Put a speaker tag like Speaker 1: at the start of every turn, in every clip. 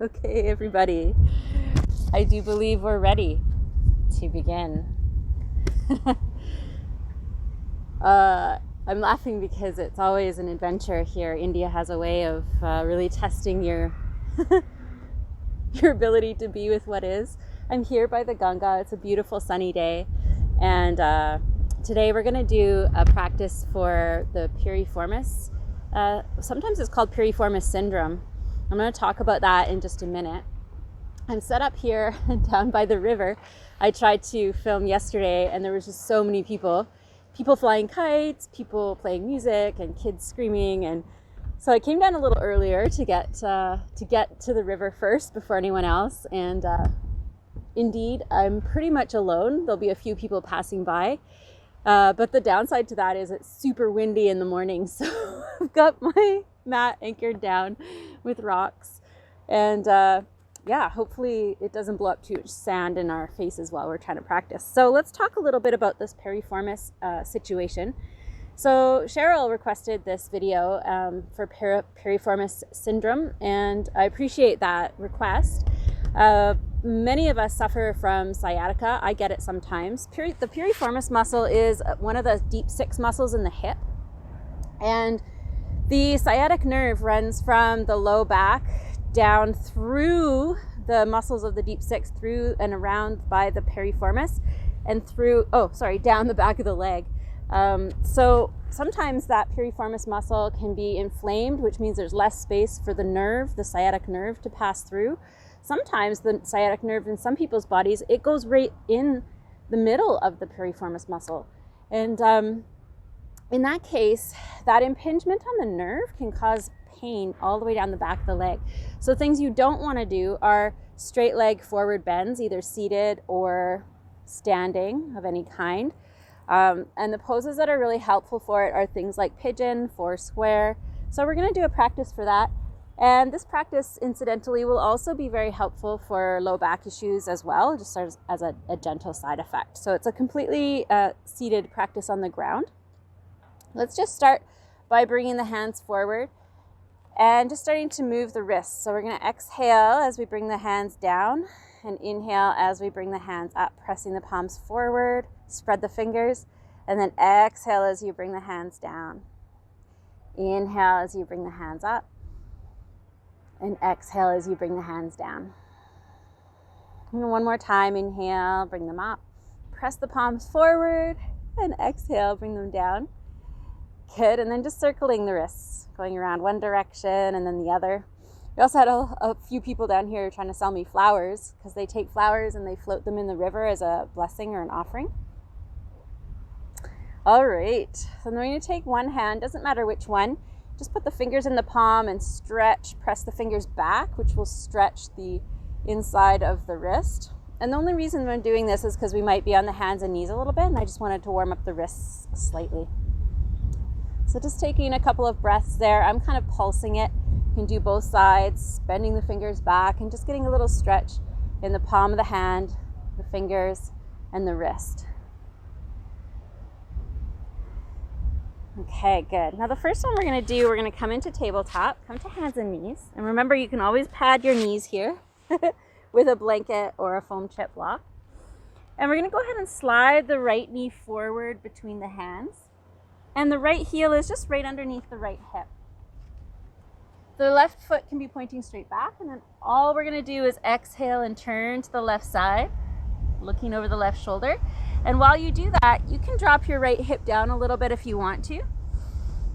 Speaker 1: Okay, everybody. I do believe we're ready to begin. I'm laughing because it's always an adventure here. India has a way of really testing your your ability to be with what is. I'm here by the Ganga. It's a beautiful sunny day, and today we're going to do a practice for the Piriformis. Sometimes it's called Piriformis syndrome. I'm going to talk about that in just a minute. I'm set up here down by the river. I tried to film yesterday and there was just so many people flying kites, people playing music, and kids screaming. And so I came down a little earlier to get to the river first before anyone else. And indeed, I'm pretty much alone. There'll be a few people passing by. But the downside to that is it's super windy in the morning. So I've got my mat anchored down with rocks. And hopefully it doesn't blow up too much sand in our faces while we're trying to practice. So let's talk a little bit about this Piriformis situation. So Cheryl requested this video for Piriformis syndrome, and I appreciate that request. Many of us suffer from sciatica. I get it sometimes. The piriformis muscle is one of the deep six muscles in the hip. And the sciatic nerve runs from the low back down through the muscles of the deep six, through and around by the piriformis, and down the back of the leg. So sometimes that piriformis muscle can be inflamed, which means there's less space for the sciatic nerve to pass through. Sometimes the sciatic nerve in some people's bodies, it goes right in the middle of the piriformis muscle. And in that case, that impingement on the nerve can cause pain all the way down the back of the leg. So things you don't want to do are straight leg forward bends, either seated or standing of any kind. And the poses that are really helpful for it are things like pigeon, four square. So we're going to do a practice for that. And this practice, incidentally, will also be very helpful for low back issues as well, just as a gentle side effect. So it's a completely seated practice on the ground. Let's just start by bringing the hands forward and just starting to move the wrists. So we're going to exhale as we bring the hands down, and inhale as we bring the hands up, pressing the palms forward, spread the fingers, and then exhale as you bring the hands down. Inhale as you bring the hands up, and exhale as you bring the hands down. And one more time, inhale, bring them up, press the palms forward, and exhale, bring them down. Good, and then just circling the wrists, going around one direction and then the other. We also had a few people down here trying to sell me flowers, because they take flowers and they float them in the river as a blessing or an offering. All right, so then we're going to take one hand, doesn't matter which one, just put the fingers in the palm and stretch, press the fingers back, which will stretch the inside of the wrist. And the only reason I'm doing this is because we might be on the hands and knees a little bit, and I just wanted to warm up the wrists slightly. So just taking a couple of breaths there. I'm kind of pulsing it. You can do both sides, bending the fingers back and just getting a little stretch in the palm of the hand, the fingers, and the wrist. Okay, good. Now the first one we're going to do, we're going to come into tabletop, come to hands and knees. And remember, you can always pad your knees here with a blanket or a foam chip block. And we're going to go ahead and slide the right knee forward between the hands. And the right heel is just right underneath the right hip. The left foot can be pointing straight back, and then all we're going to do is exhale and turn to the left side, looking over the left shoulder. And while you do that, you can drop your right hip down a little bit if you want to.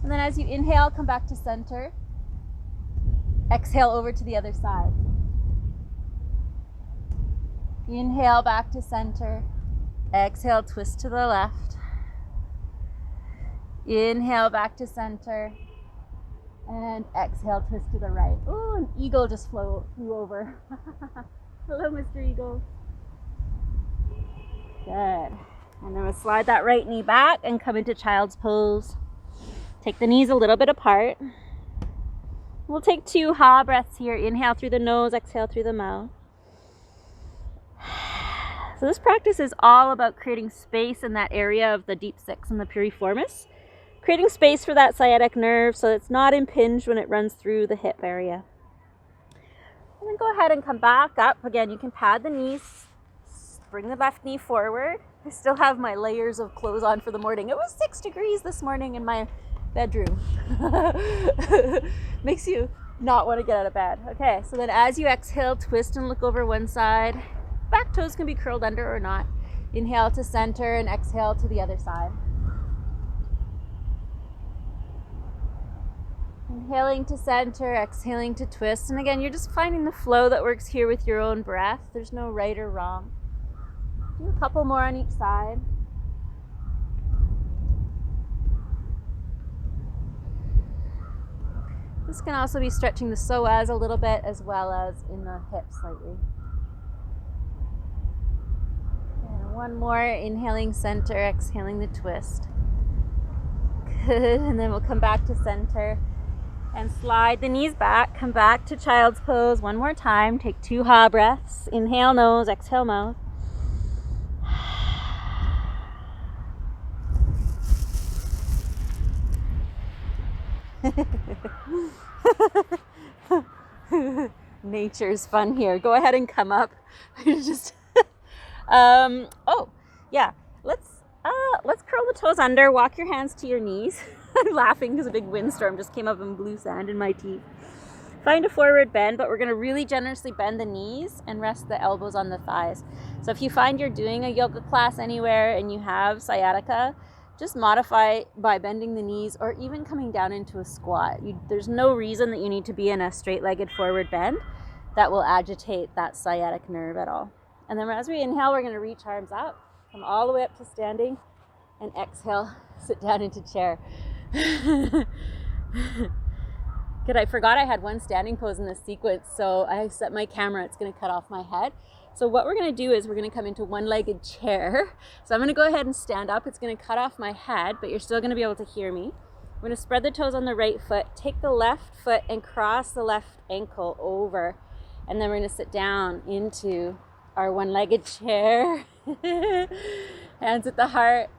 Speaker 1: And then as you inhale, come back to center. Exhale over to the other side. Inhale back to center. Exhale, twist to the left. Inhale back to center, and exhale, twist to the right. Oh, an eagle just flew over. Hello, Mr. Eagle. Good. And then we'll slide that right knee back and come into child's pose. Take the knees a little bit apart. We'll take 2 ha breaths here. Inhale through the nose, exhale through the mouth. So this practice is all about creating space in that area of the deep six and the piriformis. Creating space for that sciatic nerve so it's not impinged when it runs through the hip area. And then go ahead and come back up. Again, you can pad the knees, bring the left knee forward. I still have my layers of clothes on for the morning. It was 6 degrees this morning in my bedroom. Makes you not want to get out of bed. Okay, so then as you exhale, twist and look over one side. Back toes can be curled under or not. Inhale to center and exhale to the other side. Inhaling to center, exhaling to twist. And again, you're just finding the flow that works here with your own breath. There's no right or wrong. Do a couple more on each side. This can also be stretching the psoas a little bit as well as in the hips slightly. And one more, inhaling center, exhaling the twist. Good, and then we'll come back to center and slide the knees back, come back to child's pose one more time. Take 2 ha breaths. Inhale nose, exhale mouth. Nature's fun here. Go ahead and come up. Just oh yeah, let's curl the toes under, walk your hands to your knees. I'm laughing because a big windstorm just came up and blew sand in my teeth. Find a forward bend, but we're going to really generously bend the knees and rest the elbows on the thighs. So if you find you're doing a yoga class anywhere and you have sciatica, just modify by bending the knees or even coming down into a squat. There's no reason that you need to be in a straight-legged forward bend that will agitate that sciatic nerve at all. And then as we inhale, we're going to reach arms up, come all the way up to standing, and exhale, sit down into chair. Good, I forgot I had one standing pose in this sequence, so I set my camera, it's going to cut off my head. So what we're going to do is we're going to come into one-legged chair. So I'm going to go ahead and stand up. It's going to cut off my head, but you're still going to be able to hear me. We're going to spread the toes on the right foot, take the left foot and cross the left ankle over, and then we're going to sit down into our one-legged chair. Hands at the heart.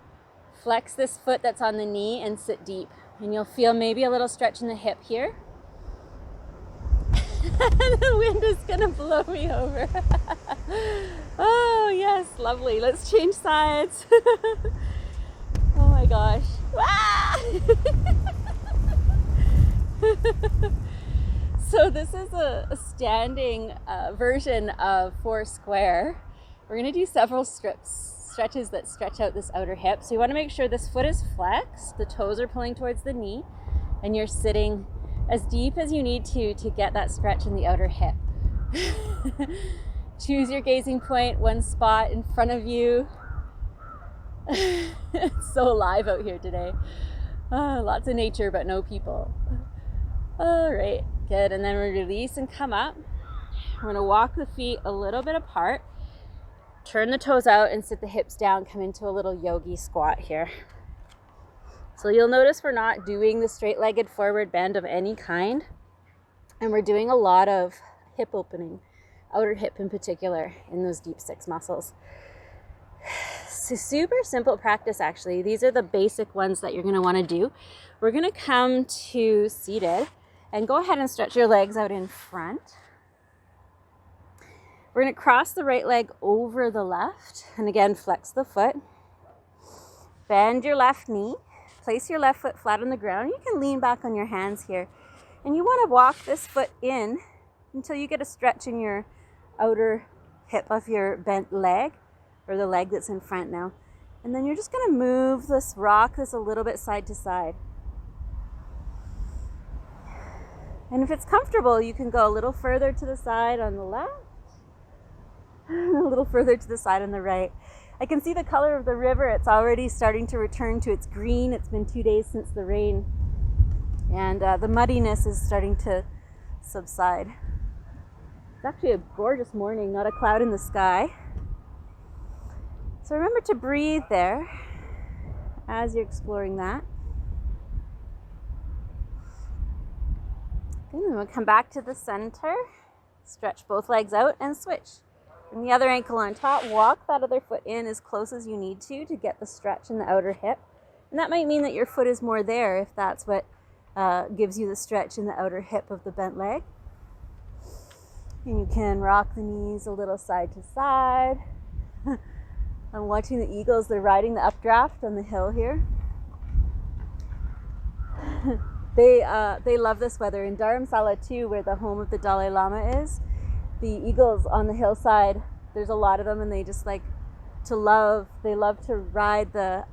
Speaker 1: Flex this foot that's on the knee and sit deep. And you'll feel maybe a little stretch in the hip here. The wind is gonna blow me over. Oh yes, lovely. Let's change sides. Oh my gosh. So this is a standing version of 4 square. We're gonna do several stretches that stretch out this outer hip. So you want to make sure this foot is flexed, the toes are pulling towards the knee, and you're sitting as deep as you need to get that stretch in the outer hip. Choose your gazing point, one spot in front of you. It's so alive out here today. Lots of nature, but no people. All right, good. And then we release and come up. We're going to walk the feet a little bit apart. Turn the toes out and sit the hips down, come into a little yogi squat here. So you'll notice we're not doing the straight-legged forward bend of any kind. And we're doing a lot of hip opening, outer hip in particular, in those deep 6 muscles. So super simple practice actually. These are the basic ones that you're going to want to do. We're going to come to seated and go ahead and stretch your legs out in front. We're going to cross the right leg over the left, and again, flex the foot. Bend your left knee. Place your left foot flat on the ground. You can lean back on your hands here. And you want to walk this foot in until you get a stretch in your outer hip of your bent leg, or the leg that's in front now. And then you're just going to move this, rock this a little bit side to side. And if it's comfortable, you can go a little further to the side on the left, a little further to the side on the right. I can see the color of the river. It's already starting to return to its green. It's been 2 days since the rain, and the muddiness is starting to subside. It's actually a gorgeous morning, not a cloud in the sky. So remember to breathe there as you're exploring that. And then we'll come back to the center, stretch both legs out and switch. And the other ankle on top, walk that other foot in as close as you need to get the stretch in the outer hip. And that might mean that your foot is more there if that's what gives you the stretch in the outer hip of the bent leg. And you can rock the knees a little side to side. I'm watching the eagles. They're riding the updraft on the hill here. They love this weather. In Dharamsala too, where the home of the Dalai Lama is, the eagles on the hillside, there's a lot of them, and they just like they love to ride the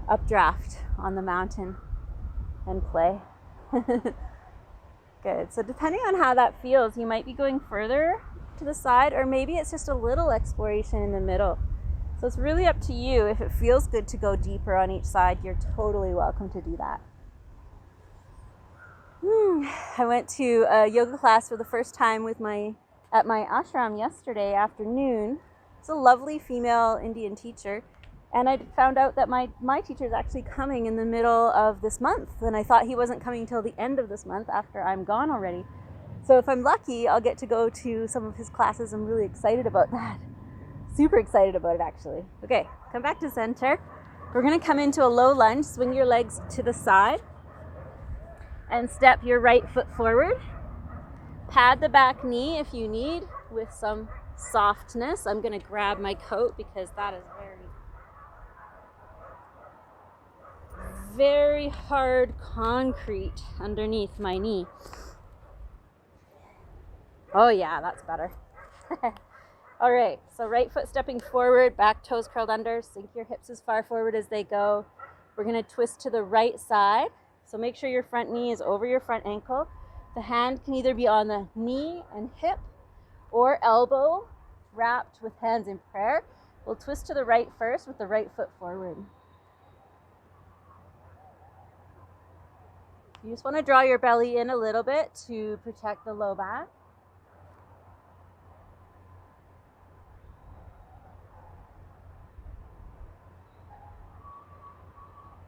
Speaker 1: updraft on the mountain and play. Good. So depending on how that feels, you might be going further to the side, or maybe it's just a little exploration in the middle. So it's really up to you. If it feels good to go deeper on each side, you're totally welcome to do that. I went to a yoga class for the first time at my ashram yesterday afternoon. It's a lovely female Indian teacher. And I found out that my teacher is actually coming in the middle of this month. And I thought he wasn't coming till the end of this month after I'm gone already. So if I'm lucky, I'll get to go to some of his classes. I'm really excited about that. Super excited about it, actually. Okay, come back to center. We're going to come into a low lunge. Swing your legs to the side. And step your right foot forward. Pad the back knee if you need with some softness. I'm going to grab my coat because that is very hard concrete underneath my knee. Oh yeah, that's better. All right, so right foot stepping forward, back toes curled under, sink your hips as far forward as they go. We're gonna twist to the right side. So make sure your front knee is over your front ankle. The hand can either be on the knee and hip or elbow wrapped with hands in prayer. We'll twist to the right first with the right foot forward. You just want to draw your belly in a little bit to protect the low back.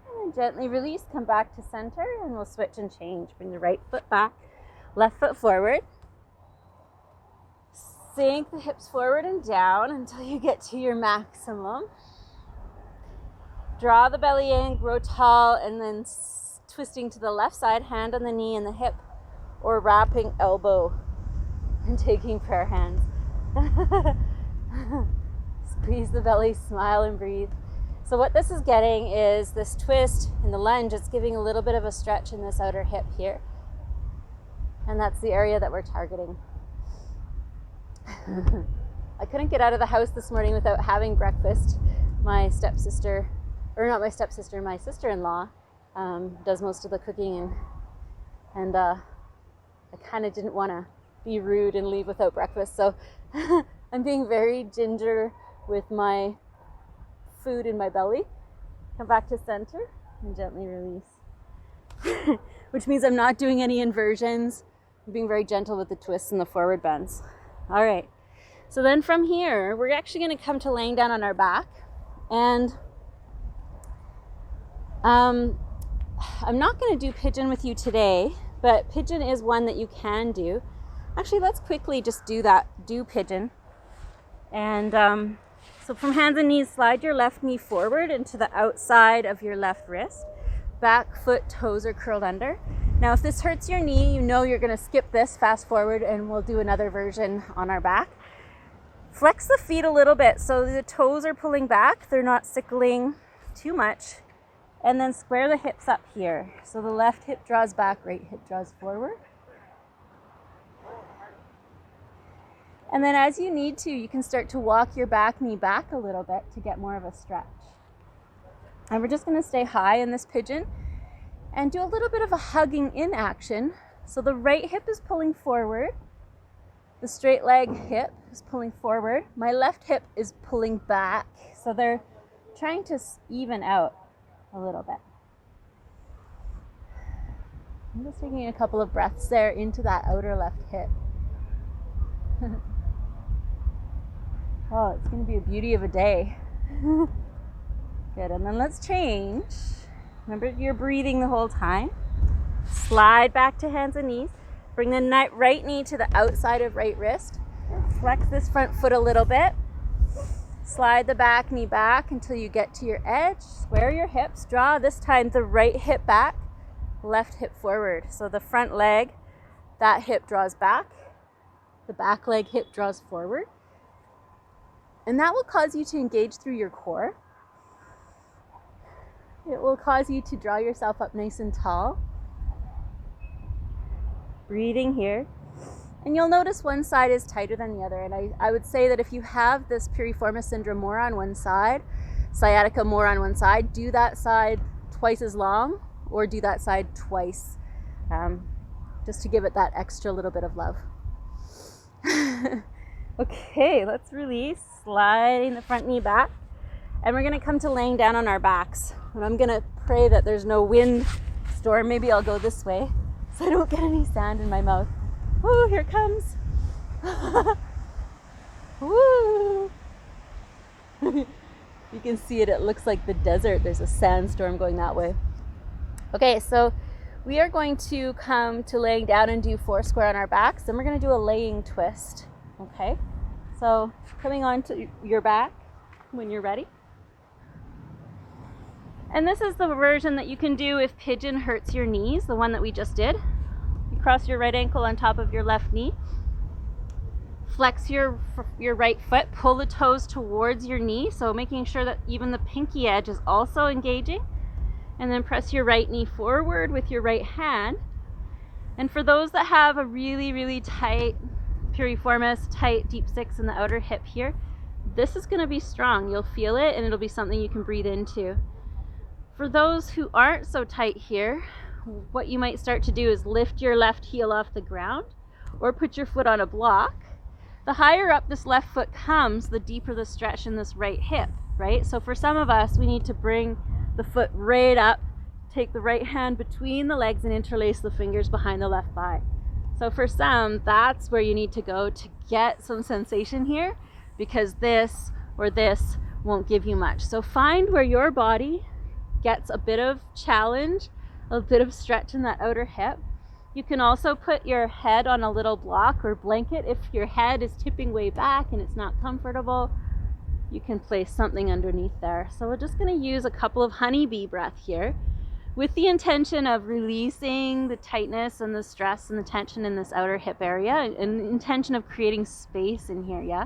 Speaker 1: And then gently release, come back to center, and we'll switch and change. Bring the right foot back, left foot forward. Sink the hips forward and down until you get to your maximum. Draw the belly in, grow tall, and then twisting to the left side, hand on the knee and the hip, or wrapping elbow and taking prayer hands. Squeeze the belly, smile and breathe. So what this is getting is this twist in the lunge. It's giving a little bit of a stretch in this outer hip here. And that's the area that we're targeting. I couldn't get out of the house this morning without having breakfast. My sister-in-law does most of the cooking, and I kind of didn't want to be rude and leave without breakfast, so I'm being very ginger with my food in my belly. Come back to center and gently release, which means I'm not doing any inversions. I'm being very gentle with the twists and the forward bends. All right, so then from here we're actually going to come to laying down on our back, and I'm not going to do pigeon with you today, but pigeon is one that you can do. Actually, let's quickly just do pigeon. And so from hands and knees, slide your left knee forward into the outside of your left wrist. Back foot, toes are curled under. Now, if this hurts your knee, you know you're going to skip this, fast forward, and we'll do another version on our back. Flex the feet a little bit so the toes are pulling back. They're not sickling too much. And then square the hips up here. So the left hip draws back, right hip draws forward. And then as you need to, you can start to walk your back knee back a little bit to get more of a stretch. And we're just going to stay high in this pigeon and do a little bit of a hugging in action. So the right hip is pulling forward. The straight leg hip is pulling forward. My left hip is pulling back. So they're trying to even out a little bit. I'm just taking a couple of breaths there into that outer left hip. Oh, it's going to be a beauty of a day. Good, and then let's change. Remember, you're breathing the whole time. Slide back to hands and knees. Bring the right knee to the outside of right wrist. Flex this front foot a little bit. Slide the back knee back until you get to your edge. Square your hips. Draw this time the right hip back, left hip forward. So the front leg, that hip draws back, the back leg hip draws forward, and that will cause you to engage through your core. It will cause you to draw yourself up nice and tall. Breathing here. And you'll notice one side is tighter than the other. And I would say that if you have this piriformis syndrome more on one side, sciatica more on one side, do that side twice as long or do that side twice, just to give it that extra little bit of love. Okay, let's release, sliding the front knee back. And we're gonna come to laying down on our backs. And I'm gonna pray that there's no wind storm. Maybe I'll go this way so I don't get any sand in my mouth. Woo, here it comes. Woo. You can see it looks like the desert. There's a sandstorm going that way. Okay, so we are going to come to laying down and do 4 square on our backs. Then we're gonna do a laying twist, okay? So coming onto your back when you're ready. And this is the version that you can do if pigeon hurts your knees, the one that we just did. You cross your right ankle on top of your left knee. Flex your right foot, pull the toes towards your knee, so making sure that even the pinky edge is also engaging. And then press your right knee forward with your right hand. And for those that have a really, really tight piriformis, tight deep six in the outer hip here, this is gonna be strong. You'll feel it and it'll be something you can breathe into. For those who aren't so tight here, what you might start to do is lift your left heel off the ground or put your foot on a block. The higher up this left foot comes, the deeper the stretch in this right hip, right? So for some of us, we need to bring the foot right up, take the right hand between the legs and interlace the fingers behind the left thigh. So for some, that's where you need to go to get some sensation here, because this or this won't give you much. So find where your body gets a bit of challenge, a bit of stretch in that outer hip. You can also put your head on a little block or blanket. If your head is tipping way back and it's not comfortable, you can place something underneath there. So we're just going to use a couple of honeybee breath here with the intention of releasing the tightness and the stress and the tension in this outer hip area, and the intention of creating space in here, yeah?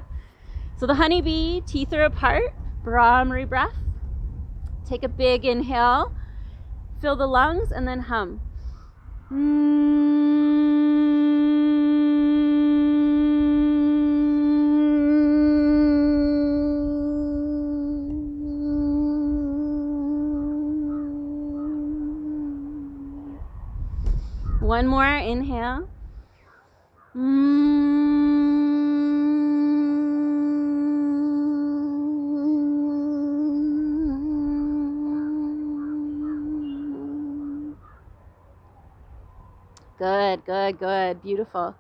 Speaker 1: So the honeybee, teeth are apart, Brahmari breath. Take a big inhale, fill the lungs, and then hum. One more inhale. Good, good, good, beautiful.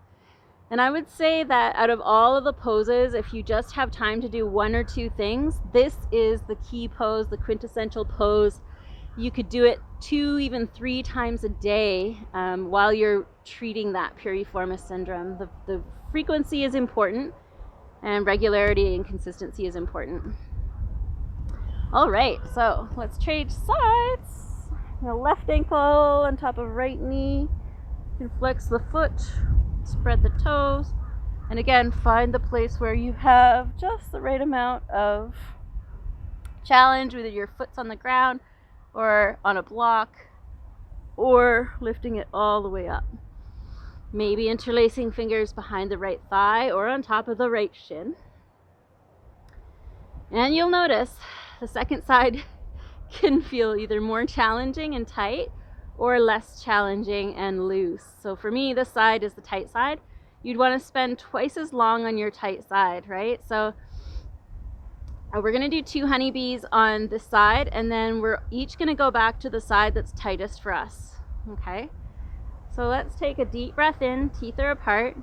Speaker 1: And I would say that out of all of the poses, if you just have time to do 1 or 2 things, this is the key pose, the quintessential pose. You could do it 2, even 3 times a day while you're treating that piriformis syndrome. The frequency is important, and regularity and consistency is important. All right, so let's trade sides. The left ankle on top of right knee. You can flex the foot, spread the toes, and again, find the place where you have just the right amount of challenge, whether your foot's on the ground or on a block, or lifting it all the way up. Maybe interlacing fingers behind the right thigh or on top of the right shin. And you'll notice the second side can feel either more challenging and tight or less challenging and loose. So for me, this side is the tight side. You'd want to spend twice as long on your tight side, right? So we're going to do 2 honeybees on this side, and then we're each going to go back to the side that's tightest for us, okay? So let's take a deep breath in, teeth are apart.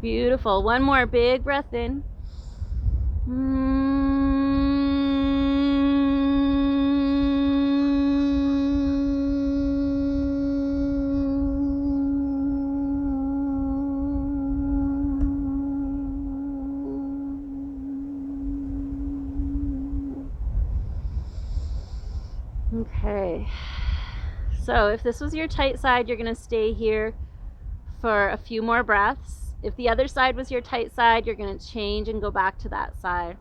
Speaker 1: Beautiful. One more big breath in. So if this was your tight side, you're going to stay here for a few more breaths. If the other side was your tight side, you're going to change and go back to that side.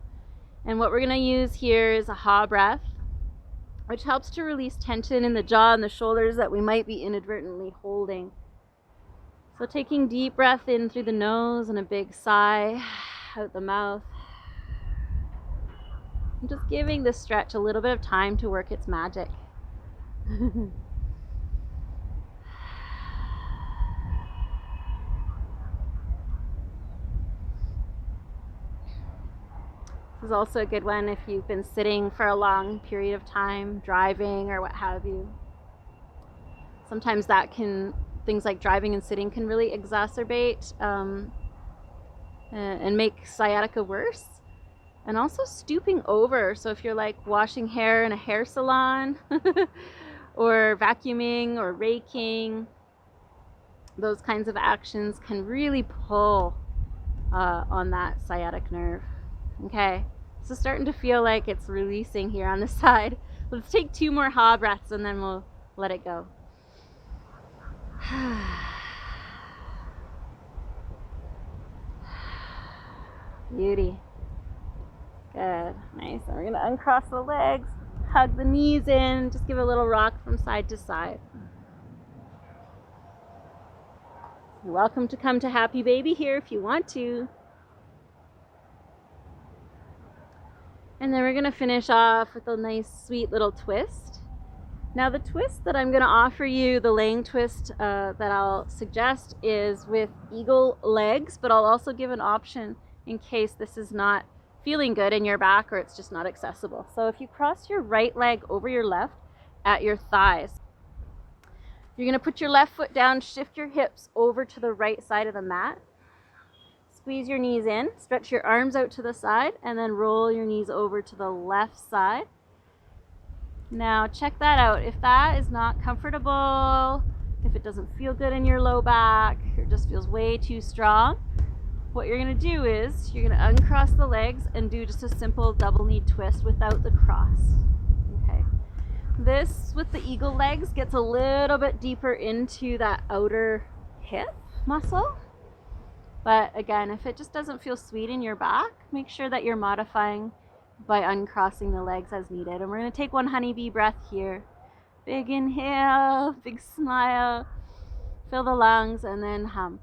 Speaker 1: And what we're going to use here is a ha breath, which helps to release tension in the jaw and the shoulders that we might be inadvertently holding. So taking deep breath in through the nose and a big sigh out the mouth. And just giving this stretch a little bit of time to work its magic. This is also a good one if you've been sitting for a long period of time, driving or what have you. Sometimes things like driving and sitting can really exacerbate and make sciatica worse. And also stooping over. So if you're like washing hair in a hair salon or vacuuming or raking, those kinds of actions can really pull on that sciatic nerve. Okay, so starting to feel like it's releasing here on the side. Let's take 2 more ha breaths and then we'll let it go. Beauty. Good, nice. And we're going to uncross the legs, hug the knees in, just give a little rock from side to side. You're welcome to come to Happy Baby here if you want to. And then we're going to finish off with a nice sweet little twist. Now the twist that I'm going to offer you, the laying twist that I'll suggest, is with eagle legs, but I'll also give an option in case this is not feeling good in your back or it's just not accessible. So if you cross your right leg over your left at your thighs, you're going to put your left foot down, shift your hips over to the right side of the mat. Squeeze your knees in, stretch your arms out to the side, and then roll your knees over to the left side. Now check that out. If that is not comfortable, if it doesn't feel good in your low back, or it just feels way too strong, what you're going to do is you're going to uncross the legs and do just a simple double knee twist without the cross. Okay. This, with the eagle legs, gets a little bit deeper into that outer hip muscle. But again, if it just doesn't feel sweet in your back, make sure that you're modifying by uncrossing the legs as needed. And we're going to take 1 honeybee breath here. Big inhale, big smile, fill the lungs, and then hum.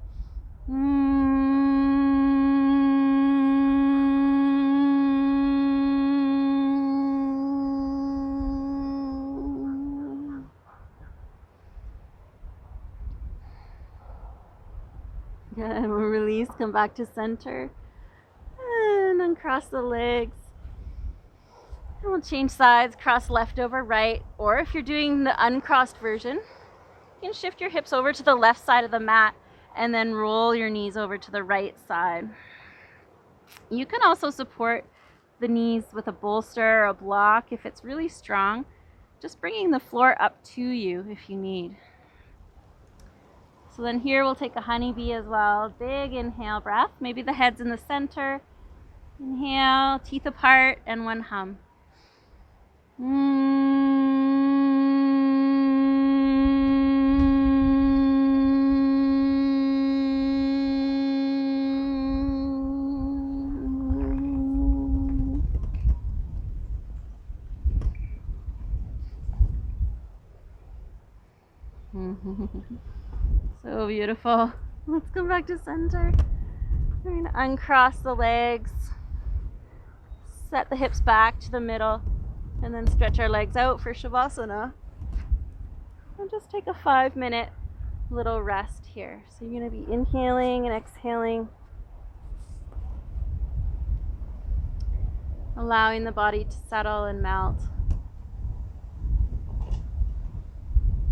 Speaker 1: Good, and we'll release, come back to center, and uncross the legs. And we'll change sides, cross left over right, or if you're doing the uncrossed version, you can shift your hips over to the left side of the mat and then roll your knees over to the right side. You can also support the knees with a bolster or a block if it's really strong, just bringing the floor up to you if you need. So then here we'll take a honeybee as well. Big inhale breath. Maybe the head's in the center. Inhale, teeth apart, and 1 hum. So beautiful. Let's come back to center. We're going to uncross the legs, set the hips back to the middle, and then stretch our legs out for Shavasana. And just take a 5-minute little rest here. So you're going to be inhaling and exhaling, allowing the body to settle and melt.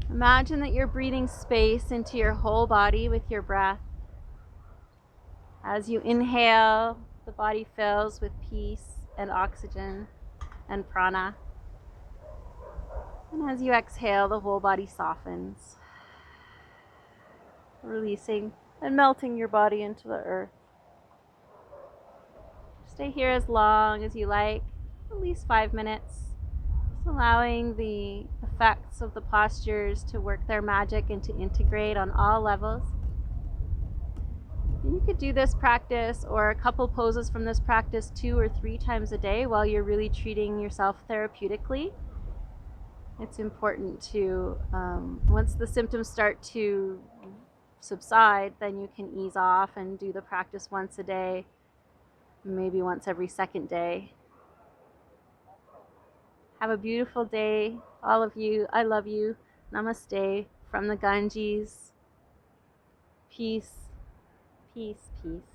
Speaker 1: Imagine that you're breathing space into your whole body with your breath. As you inhale, the body fills with peace and oxygen and prana. And as you exhale, the whole body softens, releasing and melting your body into the earth. Stay here as long as you like, at least 5 minutes. Just allowing the effects of the postures to work their magic and to integrate on all levels. And you could do this practice or a couple poses from this practice 2 or 3 times a day while you're really treating yourself therapeutically. It's important to, once the symptoms start to subside, then you can ease off and do the practice once a day, maybe once every second day. Have a beautiful day, all of you. I love you. Namaste from the Ganges. Peace, peace, peace.